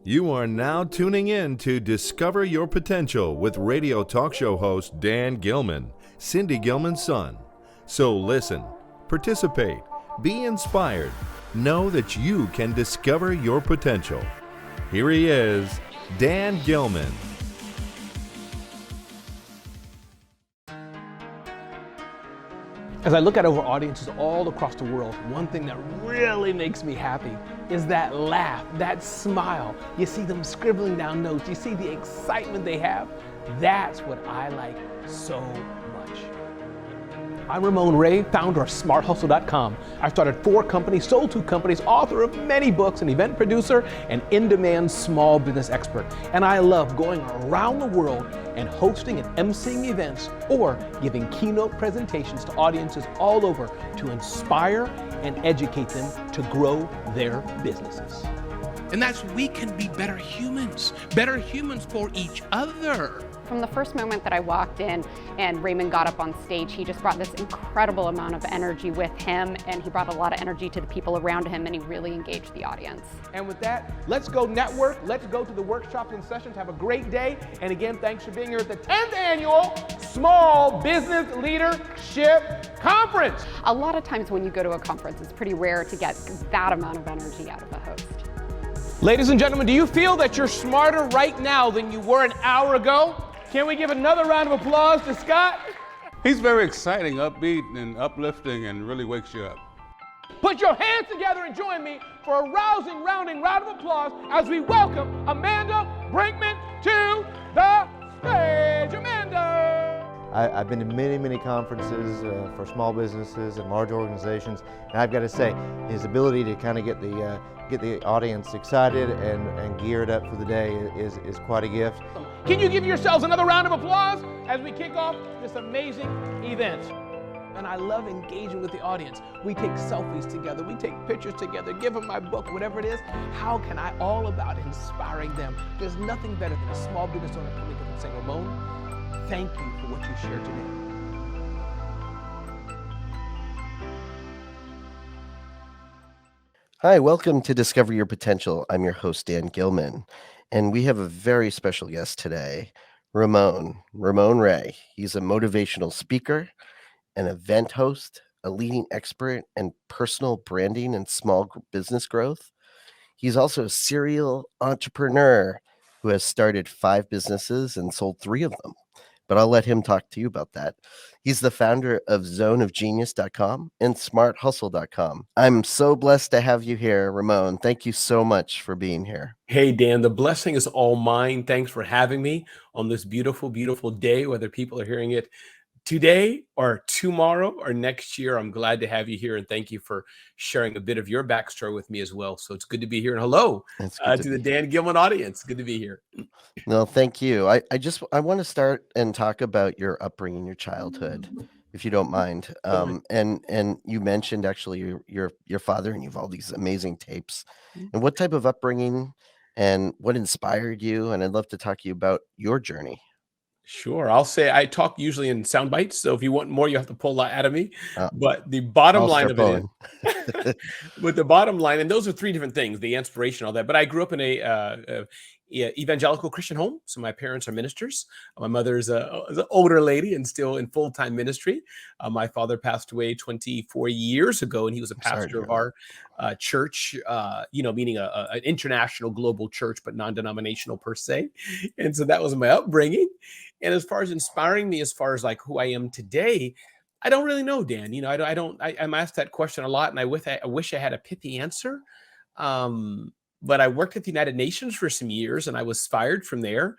You are now tuning in to Discover Your Potential with radio talk show host Dan Gilman, Cindy Gilman's son. So listen, participate, be inspired, know that you can discover your potential. Here he is, Dan Gilman. As I look at our audiences all across the world, one thing that really makes me happy is that laugh, that smile. You see them scribbling down notes. You see the excitement they have. That's what I like so much. I'm Ramon Ray, founder of SmartHustle.com. I've started 4 companies, sold 2 companies, author of many books, an event producer, and in-demand small business expert. And I love going around the world and hosting and emceeing events or giving keynote presentations to audiences all over to inspire and educate them to grow their businesses. And that's we can be better humans for each other. From the first moment that I walked in and Raymond got up on stage, he just brought this incredible amount of energy with him, and he brought a lot of energy to the people around him, and he really engaged the audience. And with that, let's go network, let's go to the workshops and sessions, have a great day. And again, thanks for being here at the 10th Annual Small Business Leadership Conference. A lot of times when you go to a conference, it's pretty rare to get that amount of energy out of a host. Ladies and gentlemen, do you feel that you're smarter right now than you were an hour ago? Can we give another round of applause to Scott? He's very exciting, upbeat, and uplifting, and really wakes you up. Put your hands together and join me for a rousing, rounding round of applause as we welcome Amanda Brinkman to the stage. Amanda! I've been to many conferences for small businesses and large organizations, and I've got to say, his ability to kind of get the audience excited and geared up for the day is quite a gift. Can you give yourselves another round of applause as we kick off this amazing event? And I love engaging with the audience. We take selfies together, we take pictures together, give them my book, whatever it is. How can I all about inspiring them? There's nothing better than a small business owner coming up and saying, Ramon, thank you for what you shared today. Hi, welcome to Discover Your Potential. I'm your host, Dan Gilman, and we have a very special guest today, Ramon Ray. He's a motivational speaker, an event host, a leading expert in personal branding and small business growth. He's also a serial entrepreneur who has started 5 businesses and sold 3 of them. But I'll let him talk to you about that. He's the founder of zoneofgenius.com and smarthustle.com. I'm so blessed to have you here, Ramon. Thank you so much for being here. Hey, Dan, the blessing is all mine. Thanks for having me on this beautiful, beautiful day, whether people are hearing it today or tomorrow or next year. I'm glad to have you here, and thank you for sharing a bit of your backstory with me as well. So it's good to be here, and hello to the Dan Gilman audience. Good to be here. No, thank you. I want to start and talk about your upbringing, your childhood, if you don't mind. And you mentioned actually your father, and you've all these amazing tapes. And what type of upbringing and what inspired you? And I'd love to talk to you about your journey. Sure. I'll say I talk usually in sound bites. So if you want more, you have to pull that out of me. But the bottom line of it is, with the bottom line, and those are 3 different things, the inspiration, all that. But I grew up in a evangelical Christian home. So my parents are ministers. My mother's an older lady and still in full-time ministry. My father passed away 24 years ago, and he was a pastor of our church, meaning an international global church, but non-denominational per se. And so that was my upbringing. And as far as inspiring me, as far as like who I am today, I don't really know, Dan. I'm asked that question a lot, and I wish I had a pithy answer. But I worked at the United Nations for some years, and I was fired from there.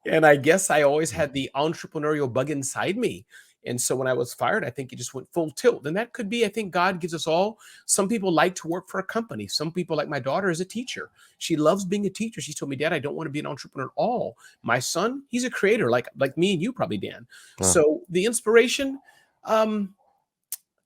And I guess I always had the entrepreneurial bug inside me. And so when I was fired, I think it just went full tilt. And that could be, I think God gives us all. Some people like to work for a company. Some people, like my daughter, is a teacher. She loves being a teacher. She told me, Dad, I don't want to be an entrepreneur at all. My son, he's a creator, like me and you probably, Dan. So the inspiration, I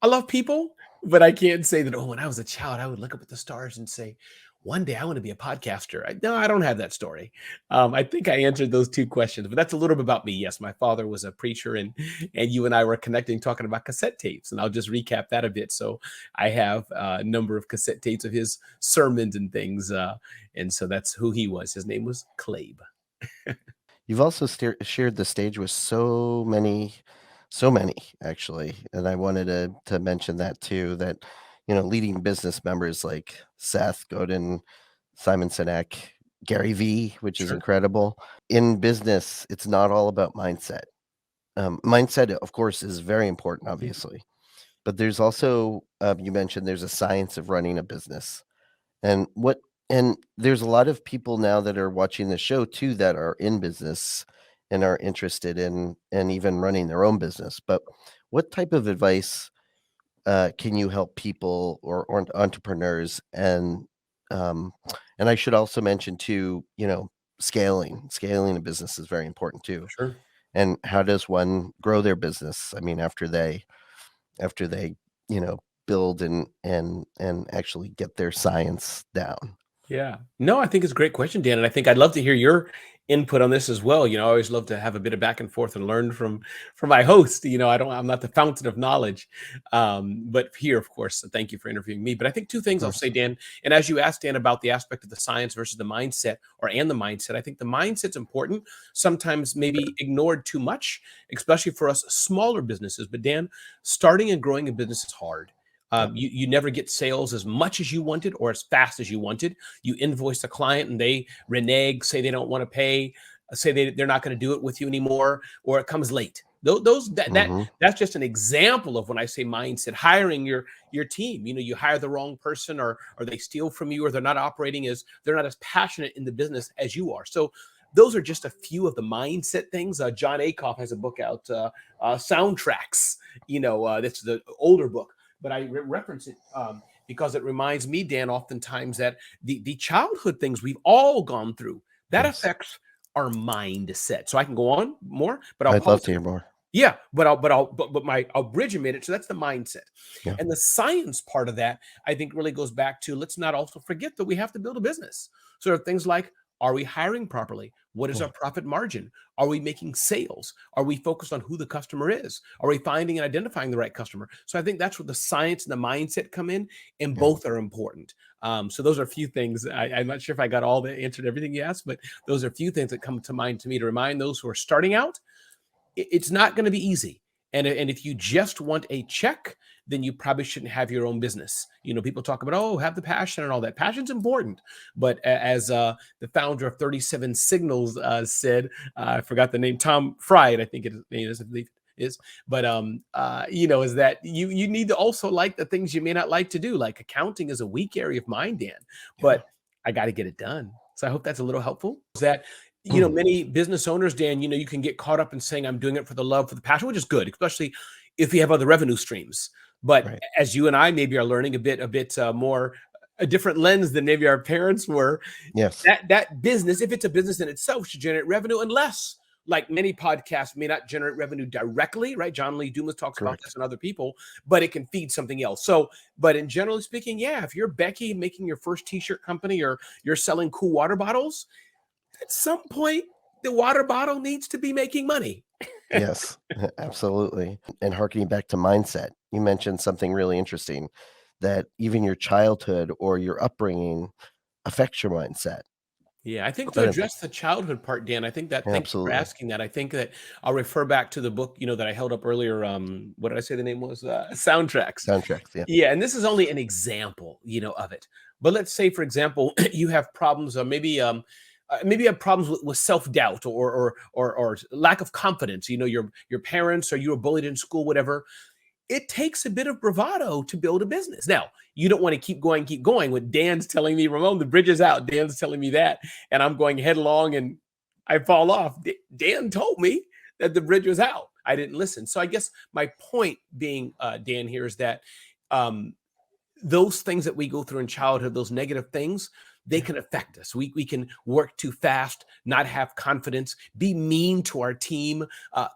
love people, but I can't say that, when I was a child, I would look up at the stars and say, one day I want to be a podcaster. No, I don't have that story. I think I answered those two questions, but that's a little bit about me. Yes, my father was a preacher, and you and I were connecting, talking about cassette tapes, and I'll just recap that a bit. So I have a number of cassette tapes of his sermons and things, and so that's who he was. His name was Clabe. You've also shared the stage with so many actually, and I wanted to mention that too. That leading business members like Seth Godin, Simon Sinek, Gary Vee, which is Sure. incredible. In business, it's not all about mindset. Mindset, of course, is very important, obviously, but there's also you mentioned there's a science of running a business, and there's a lot of people now that are watching the show too that are in business and are interested in and even running their own business. But what type of advice can you help people or entrepreneurs? And I should also mention too, scaling a business is very important too. Sure. And how does one grow their business? I mean, after they build and actually get their science down. Yeah. No, I think it's a great question, Dan. And I think I'd love to hear your input on this as well. I always love to have a bit of back and forth and learn from my host. I'm not the fountain of knowledge. But here, of course, thank you for interviewing me. But I think two things I'll say, Dan. And as you asked, Dan, about the aspect of the science versus the mindset and the mindset, I think the mindset's important, sometimes maybe ignored too much, especially for us smaller businesses. But Dan, starting and growing a business is hard. You never get sales as much as you wanted or as fast as you wanted. You invoice a client and they renege, say they don't want to pay, say they're not going to do it with you anymore, or it comes late. That's just an example of when I say mindset. Hiring your team, you hire the wrong person, or they steal from you, or they're not as passionate in the business as you are. So those are just a few of the mindset things. John Acuff has a book out, Soundtracks. That's the older book. But I reference it because it reminds me, Dan, oftentimes that the childhood things we've all gone through, that affects our mindset. So I can go on more, but I'd love to hear more. Yeah, but I'll bridge a minute. So that's the mindset. Yeah. And the science part of that, I think, really goes back to, let's not also forget that we have to build a business. So there are things like, are we hiring properly? What is our profit margin? Are we making sales? Are we focused on who the customer is? Are we finding and identifying the right customer? So I think that's where the science and the mindset come in, and both are important. So those are a few things. I'm not sure if I got answered everything you asked, but those are a few things that come to mind to me to remind those who are starting out. It's not going to be easy. And if you just want a check, then you probably shouldn't have your own business. People talk about, have the passion and all that. Passion's important. But as the founder of 37 Signals said, I forgot the name, Tom Fried, I think it is, I believe it is. But, is that you need to also like the things you may not like to do. Like accounting is a weak area of mine, Dan, but I got to get it done. So I hope that's a little helpful. Many business owners, Dan, you can get caught up in saying, I'm doing it for the love, for the passion, which is good, especially if you have other revenue streams. But as you and I maybe are learning a bit more, a different lens than maybe our parents were. Yes. That business, if it's a business in itself, should generate revenue, unless, like many podcasts, may not generate revenue directly, right? John Lee Dumas talks about this and other people, but it can feed something else. So, but in generally speaking, if you're Becky making your first t-shirt company, or you're selling cool water bottles, at some point, the water bottle needs to be making money. Yes, absolutely. And harkening back to mindset, you mentioned something really interesting, that even your childhood or your upbringing affects your mindset. Yeah, I think to address the childhood part, Dan, I think that, thank you for asking that. I think that I'll refer back to the book, that I held up earlier. What did I say the name was? Soundtracks. Soundtracks, yeah. Yeah, and this is only an example, of it. But let's say, for example, you have problems, maybe you have problems with self-doubt or lack of confidence. Your parents, or you were bullied in school, whatever. It takes a bit of bravado to build a business. Now, you don't want to keep going. When Dan's telling me, Ramon, the bridge is out. Dan's telling me that, and I'm going headlong and I fall off. Dan told me that the bridge was out. I didn't listen. So I guess my point being, Dan, here is that those things that we go through in childhood, those negative things, they can affect us. We can work too fast, not have confidence, be mean to our team,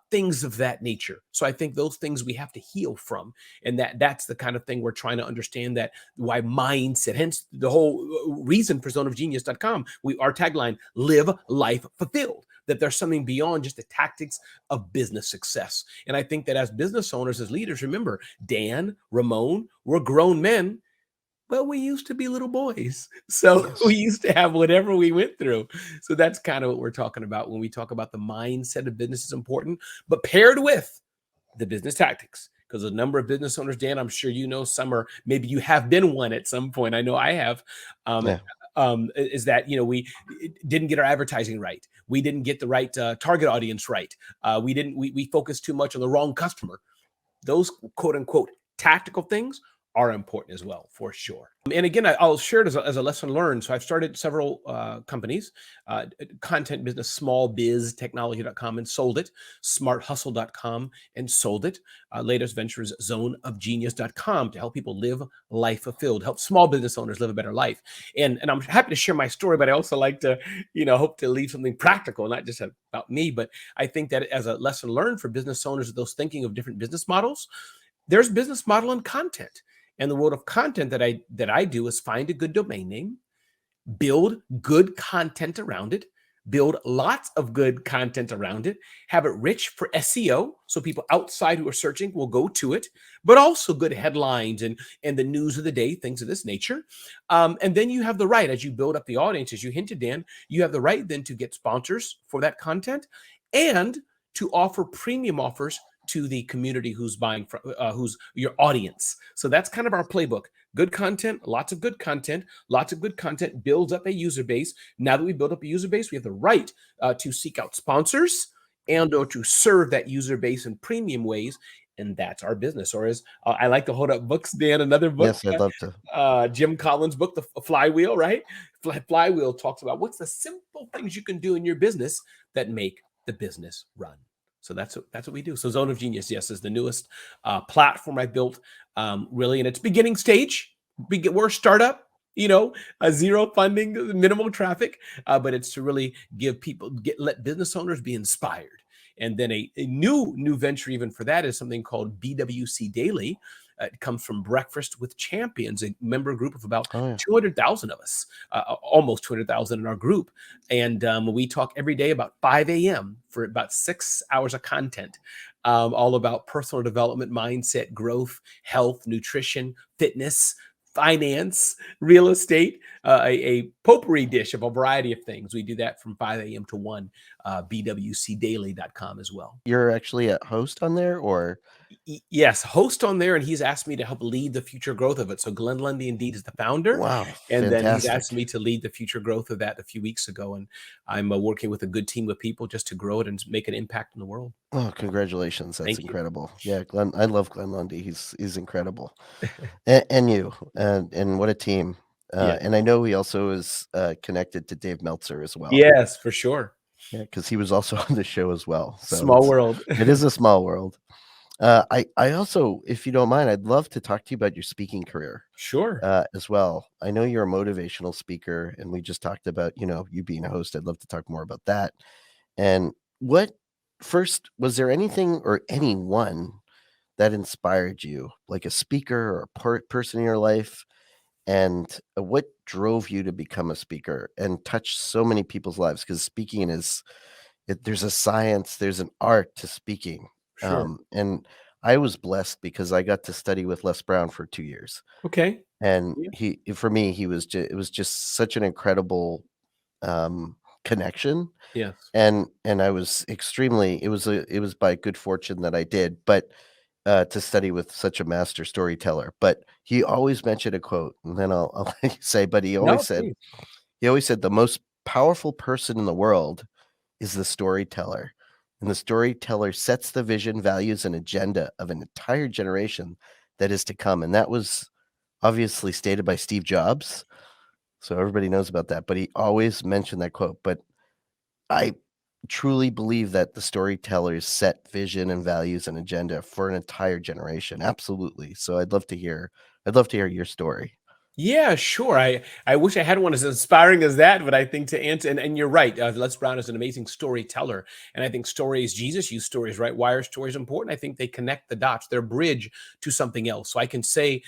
things of that nature. So I think those things we have to heal from. And that's the kind of thing we're trying to understand, that why mindset, hence the whole reason for zoneofgenius.com. Our tagline, live life fulfilled, that there's something beyond just the tactics of business success. And I think that as business owners, as leaders, remember, Dan, Ramon, we're grown men. Well, we used to be little boys. So Yes. we used to have whatever we went through. So that's kind of what we're talking about when we talk about the mindset of business is important, but paired with the business tactics. Because a number of business owners, Dan, I'm sure you know some, or maybe you have been one at some point. I know I have. Yeah. Is that, we didn't get our advertising right. We didn't get the right target audience right. We focused too much on the wrong customer. Those quote unquote tactical things are important as well, for sure. And again, I'll share it as a lesson learned. So I've started several companies, content business, smallbiztechnology.com and sold it, smarthustle.com and sold it. Latest venture is zoneofgenius.com to help people live life fulfilled, help small business owners live a better life. And I'm happy to share my story, but I also like to, hope to leave something practical, not just about me, but I think that as a lesson learned for business owners, those thinking of different business models, there's business model and content. And the world of content that I do is find a good domain name, build good content around it, build lots of good content around it, have it rich for SEO, so people outside who are searching will go to it, but also good headlines and the news of the day, things of this nature. And then you have the right, as you build up the audience, as you hinted, Dan, you have the right then to get sponsors for that content and to offer premium offers to the community who's buying from, who's your audience. So that's kind of our playbook. Good content, lots of good content builds up a user base. Now that we build up a user base, we have the right to seek out sponsors and or to serve that user base in premium ways. And that's our business. Or as I like to hold up books, Dan, another book. Yes, I'd love to. Jim Collins' book, The Flywheel, right? Flywheel talks about what's the simple things you can do in your business that make the business run. So that's what we do. So Zone of Genius, yes, is the newest platform I built, really in its beginning stage. We're a startup, zero funding, minimal traffic, but it's to really give people, let business owners be inspired. And then a new venture even for that is something called BWC Daily. It comes from Breakfast with Champions, a member group of about 200,000 of us, almost 200,000 in our group. And we talk every day about 5 a.m. for about 6 hours of content, all about personal development, mindset, growth, health, nutrition, fitness, finance, real estate, a potpourri dish of a variety of things. We do that from 5 a.m. to 1, bwcdaily.com as well. You're actually a host on there, or? Yes, host on there, and he's asked me to help lead the future growth of it. So Glenn Lundy indeed is the founder. Wow, and fantastic. Then he's asked me to lead the future growth of that a few weeks ago, and I'm working with a good team of people just to grow it and make an impact in the world. Oh, congratulations! That's Thank incredible. You. Yeah, Glenn, I love Glenn Lundy. He's incredible, and you, and what a team. Yeah. And I know he also is connected to Dave Meltzer as well. Yes, for sure. Yeah, because he was also on the show as well. So small world. It is a small world. I also, if you don't mind, I'd love to talk to you about your speaking career. Sure. As well. I know you're a motivational speaker, and we just talked about, you being a host. I'd love to talk more about that. And first, was there anything or anyone that inspired you, like a speaker or a person in your life? And what drove you to become a speaker and touch so many people's lives? Because speaking there's a science, there's an art to speaking. Sure. And I was blessed because I got to study with Les Brown for 2 years. Okay. And for me, it was just such an incredible connection. Yes. And I was it was by good fortune that I did, but to study with such a master storyteller. But he always mentioned a quote, and then I'll let you say, but he always said the most powerful person in the world is the storyteller. And the storyteller sets the vision, values, and agenda of an entire generation that is to come. And that was obviously stated by Steve Jobs. So everybody knows about that. But he always mentioned that quote. But I truly believe that the storytellers set vision and values and agenda for an entire generation. Absolutely. So I'd love to hear your story. Yeah, sure. I wish I had one as inspiring as that, but I think to answer, and you're right. Les Brown is an amazing storyteller, and I think stories. Jesus used stories, right? Why are stories important? I think they connect the dots. They're a bridge to something else. So I can say,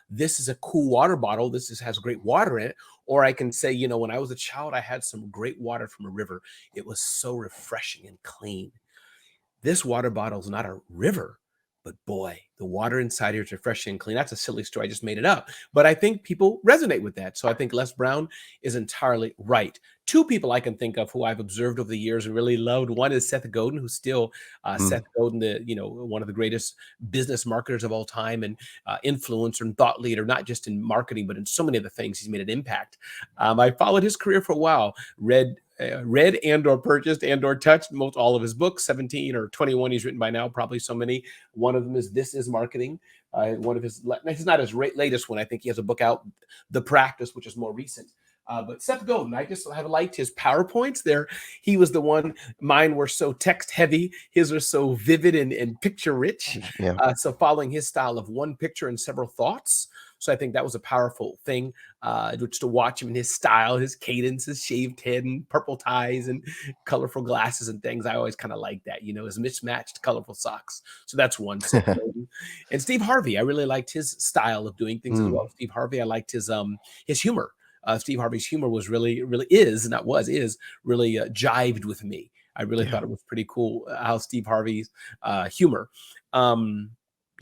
this is a cool water bottle. Has great water in it. Or I can say, when I was a child, I had some great water from a river. It was so refreshing and clean. This water bottle is not a river, but boy, the water inside here is refreshing and clean. That's a silly story. I just made it up. But I think people resonate with that. So I think Les Brown is entirely right. Two people I can think of who I've observed over the years and really loved. One is Seth Godin, who's still Seth Godin, one of the greatest business marketers of all time and influencer and thought leader, not just in marketing, but in so many of the things. He's made an impact. I followed his career for a while, read and or purchased and or touched most all of his books, 17 or 21 he's written by now, probably so many. One of them is This Is Marketing. One of his, it's not his latest one. I think he has a book out, The Practice, which is more recent. But Seth Godin, I just have liked his PowerPoints there. He was the one, mine were so text heavy. His are so vivid and picture rich. Yeah. So following his style of one picture and several thoughts. So I think that was a powerful thing, just to watch him in his style, his cadence, his shaved head and purple ties and colorful glasses and things. I always kind of like that, his mismatched colorful socks. So that's one. And Steve Harvey, I really liked his style of doing things as well. Steve Harvey, I liked his humor. Steve Harvey's humor was really jived with me. I really thought it was pretty cool how Steve Harvey's humor.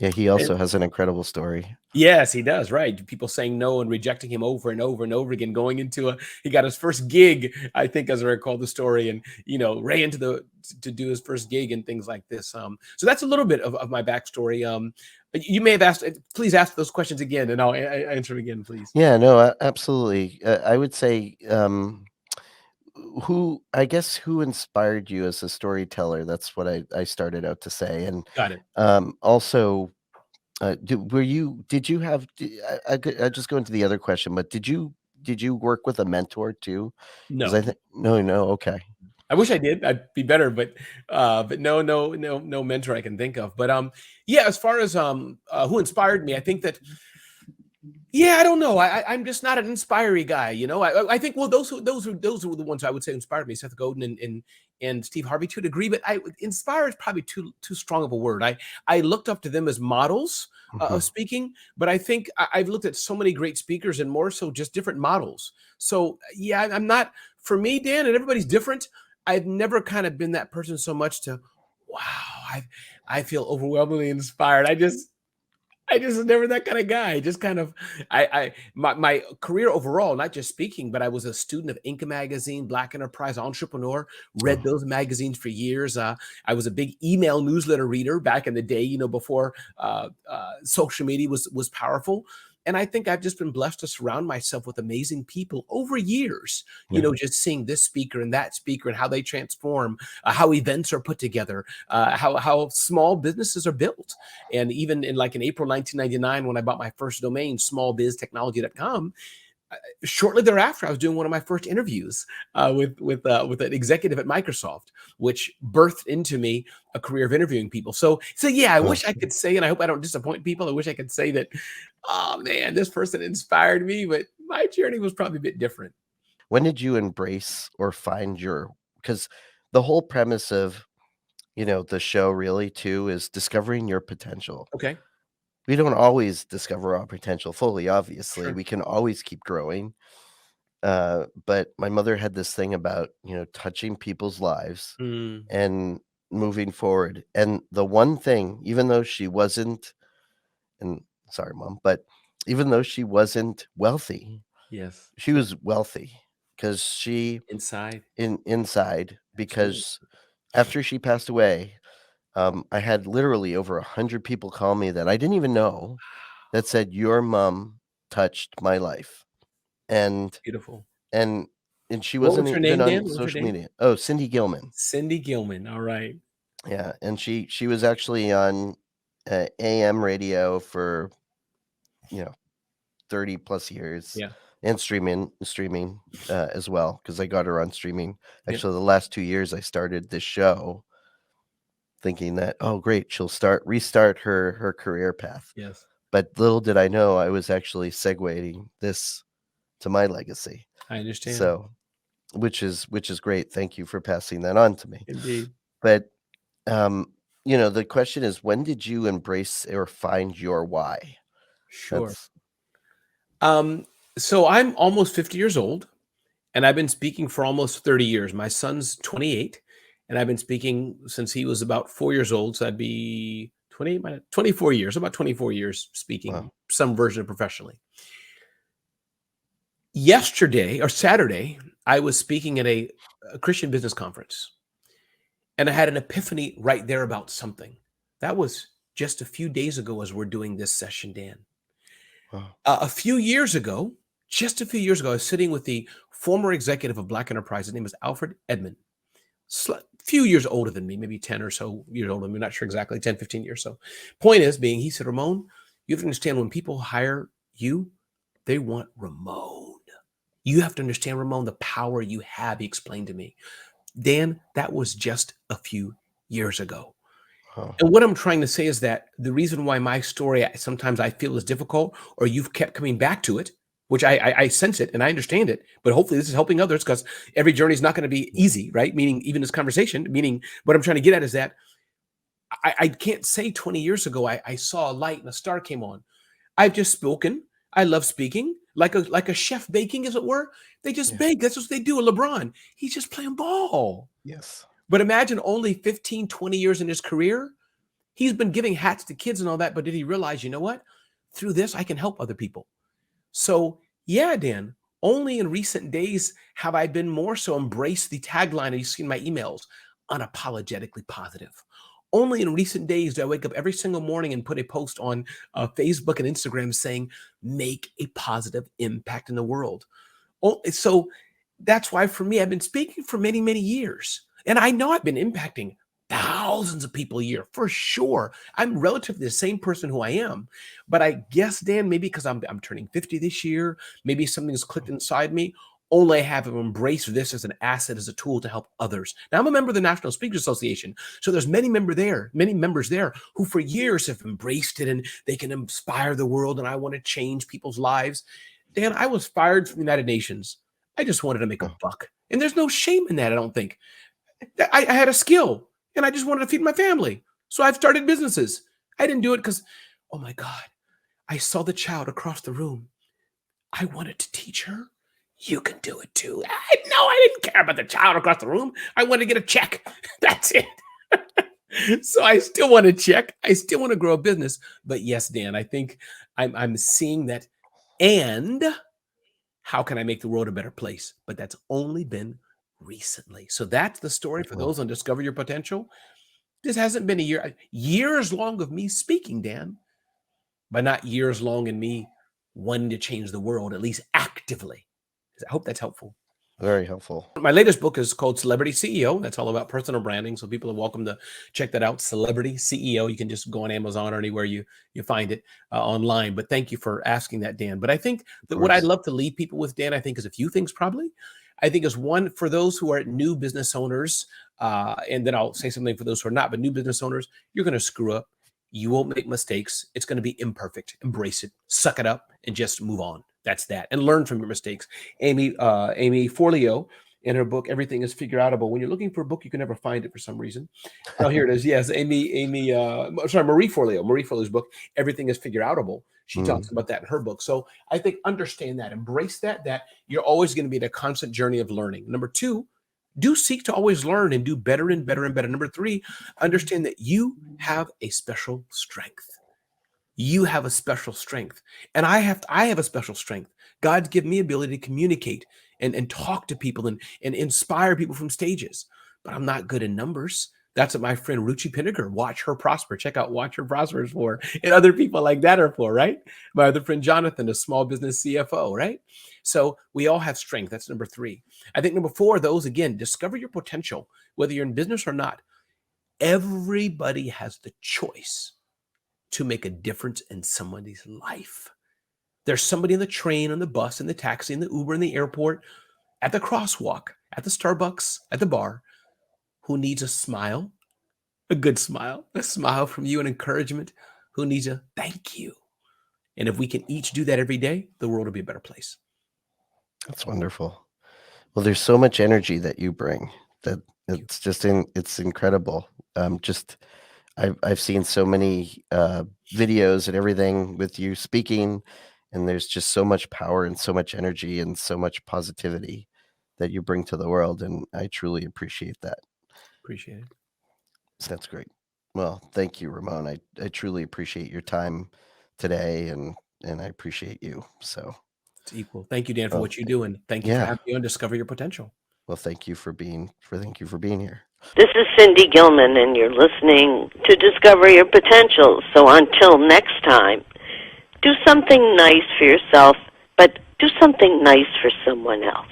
Yeah, he also has an incredible story. Yes, he does. Right. People saying no and rejecting him over and over and over again, going into he got his first gig, I think, as I recall the story, and, ran to do his first gig and things like this. So that's a little bit of my backstory. You may have asked, please ask those questions again and I'll answer again, please. Yeah, no, absolutely. I would say, who inspired you as a storyteller? That's what I started out to say. And Got it. also, did you have, I just go into the other question, but did you work with a mentor too? No. I think, no. Okay. I wish I did. I'd be better, but no mentor I can think of. But yeah, as far as who inspired me, I think that, yeah, I don't know. I'm just not an inspiring guy, I think, well, those were the ones I would say inspired me, Seth Godin and Steve Harvey to a degree, but inspire is probably too strong of a word. I looked up to them as models of speaking, but I think I've looked at so many great speakers and more so just different models. So yeah, I'm not, for me, Dan, and everybody's different. I've never kind of been that person so much to, wow, I feel overwhelmingly inspired. I just was never that kind of guy. Just kind of, my career overall, not just speaking, but I was a student of Inc. magazine, Black Enterprise Entrepreneur, read those magazines for years. I was a big email newsletter reader back in the day, before social media was powerful. And I think I've just been blessed to surround myself with amazing people over years, just seeing this speaker and that speaker and how they transform, how events are put together, how small businesses are built. And even in April 1999, when I bought my first domain, smallbiztechnology.com, shortly thereafter, I was doing one of my first interviews with an executive at Microsoft, which birthed into me a career of interviewing people. So yeah, I wish I could say, and I hope I don't disappoint people, I wish I could say that, oh man, this person inspired me, but my journey was probably a bit different. When did you embrace or find because the whole premise of, the show really too is discovering your potential. Okay. We don't always discover our potential fully, obviously. Sure. We can always keep growing. But my mother had this thing about, touching people's lives and moving forward. And the one thing, even though she wasn't, and sorry, Mom, but even though she wasn't wealthy, Yes, she was wealthy because inside, because after she passed away, I had literally over 100 people call me that I didn't even know that said, your mom touched my life. And beautiful. And she wasn't even on social media. Oh, Cindy Gilman. Cindy Gilman. All right. Yeah. And she was actually on AM radio for, 30 plus years. Yeah. And streaming as well, because I got her on streaming. Actually, the last 2 years I started this show thinking that, oh great, she'll restart her career path. Yes. But little did I know I was actually segueing this to my legacy. I understand. So, which is great. Thank you for passing that on to me. Indeed. But the question is, when did you embrace or find your why? Sure. So I'm almost 50 years old, and I've been speaking for almost 30 years. My son's 28, and I've been speaking since he was about 4 years old. So that'd be 24 years, about 24 years speaking some version of professionally. Yesterday or Saturday, I was speaking at a Christian business conference, and I had an epiphany right there about something. That was just a few days ago as we're doing this session, Dan. A few years ago, just a few years ago, I was sitting with the former executive of Black Enterprise. His name is Alfred Edmond. Few years older than me, maybe 10 or so years older than me. I'm not sure exactly, 10, 15 years. So point is being, he said, Ramon, you have to understand when people hire you, they want Ramon. You have to understand, Ramon, the power you have, he explained to me. Dan, that was just a few years ago. And what I'm trying to say is that the reason why my story sometimes I feel is difficult, or you've kept coming back to it, which I sense it and I understand it, but hopefully this is helping others, because every journey is not going to be easy, right? Meaning even this conversation, meaning what I'm trying to get at is that I can't say 20 years ago I saw a light and a star came on. I've just spoken. I love speaking, like a chef baking, as it were. They just bake. That's what they do. LeBron, he's just playing ball. Yes. But imagine only 15, 20 years in his career, he's been giving hats to kids and all that, but did he realize, you know what? Through this, I can help other people. So yeah, Dan, only in recent days have I been more so embraced the tagline, you've seen my emails, unapologetically positive. Only in recent days do I wake up every single morning and put a post on Facebook and Instagram saying, make a positive impact in the world. So that's why for me, I've been speaking for many, many years. And I know I've been impacting thousands of people a year for sure. I'm relatively the same person who I am, but I guess, Dan, maybe because I'm turning 50 this year, maybe something's clicked inside me. Only I have embraced this as an asset, as a tool to help others. Now I'm a member of the National Speakers Association, so there's many members there who for years have embraced it and they can inspire the world. And I want to change people's lives. Dan, I was fired from the United Nations. I just wanted to make a buck, and there's no shame in that. I don't think. I had a skill, and I just wanted to feed my family. So I've started businesses. I didn't do it because, oh my God, I saw the child across the room. I wanted to teach her. You can do it too. I didn't care about the child across the room. I wanted to get a check. That's it. So I still want a check. I still want to grow a business. But yes, Dan, I think I'm seeing that. And how can I make the world a better place? But that's only been recently. So that's the story for those on Discover Your Potential. This hasn't been years long of me speaking, Dan, but not years long in me wanting to change the world, at least actively. I hope that's helpful. Very helpful. My latest book is called Celebrity CEO. That's all about personal branding. So people are welcome to check that out. Celebrity CEO. You can just go on Amazon or anywhere you find it online. But thank you for asking that, Dan. But I think that what I'd love to leave people with, Dan, I think is a few things probably. I think is one, for those who are new business owners, and then I'll say something for those who are not, but new business owners, you're going to screw up. You won't make mistakes. It's going to be imperfect. Embrace it, suck it up, and just move on. That's that. And learn from your mistakes. Amy Forleo, in her book, Everything is Figureoutable. When you're looking for a book, you can never find it for some reason. Oh, here it is. Yes, Marie Forleo. Marie Forleo's book, Everything is Figureoutable. She talks about that in her book. So I think understand that, embrace that you're always going to be in a constant journey of learning. Number two, do seek to always learn and do better and better and better. Number three, understand that you have a special strength. You have a special strength. And I have a special strength. God's given me ability to communicate and talk to people and inspire people from stages. But I'm not good in numbers. That's what my friend Ruchi Pinniger, Watch Her Prosper. Check out Watch Her Prosper is for. And other people like that are for, right? My other friend Jonathan, a small business CFO, right? So we all have strength. That's number three. I think number four, those, again, discover your potential, whether you're in business or not. Everybody has the choice to make a difference in somebody's life. There's somebody in the train, on the bus, in the taxi, in the Uber, in the airport, at the crosswalk, at the Starbucks, at the bar, who needs a smile, a good smile, a smile from you, an encouragement, who needs a thank you, And if we can each do that every day, the world will be a better place. That's wonderful. Well, there's so much energy that you bring that it's just it's incredible. I've seen so many videos and everything with you speaking, and there's just so much power and so much energy and so much positivity that you bring to the world, and I truly appreciate that. Appreciate it. So that's great. Well, thank you, Ramon. I truly appreciate your time today, and I appreciate you. So it's equal. Thank you, Dan, for what you do, and thank you for having me on Discover Your Potential. Well, thank you for being here. This is Cindy Gilman, and you're listening to Discover Your Potential. So until next time, do something nice for yourself, but do something nice for someone else.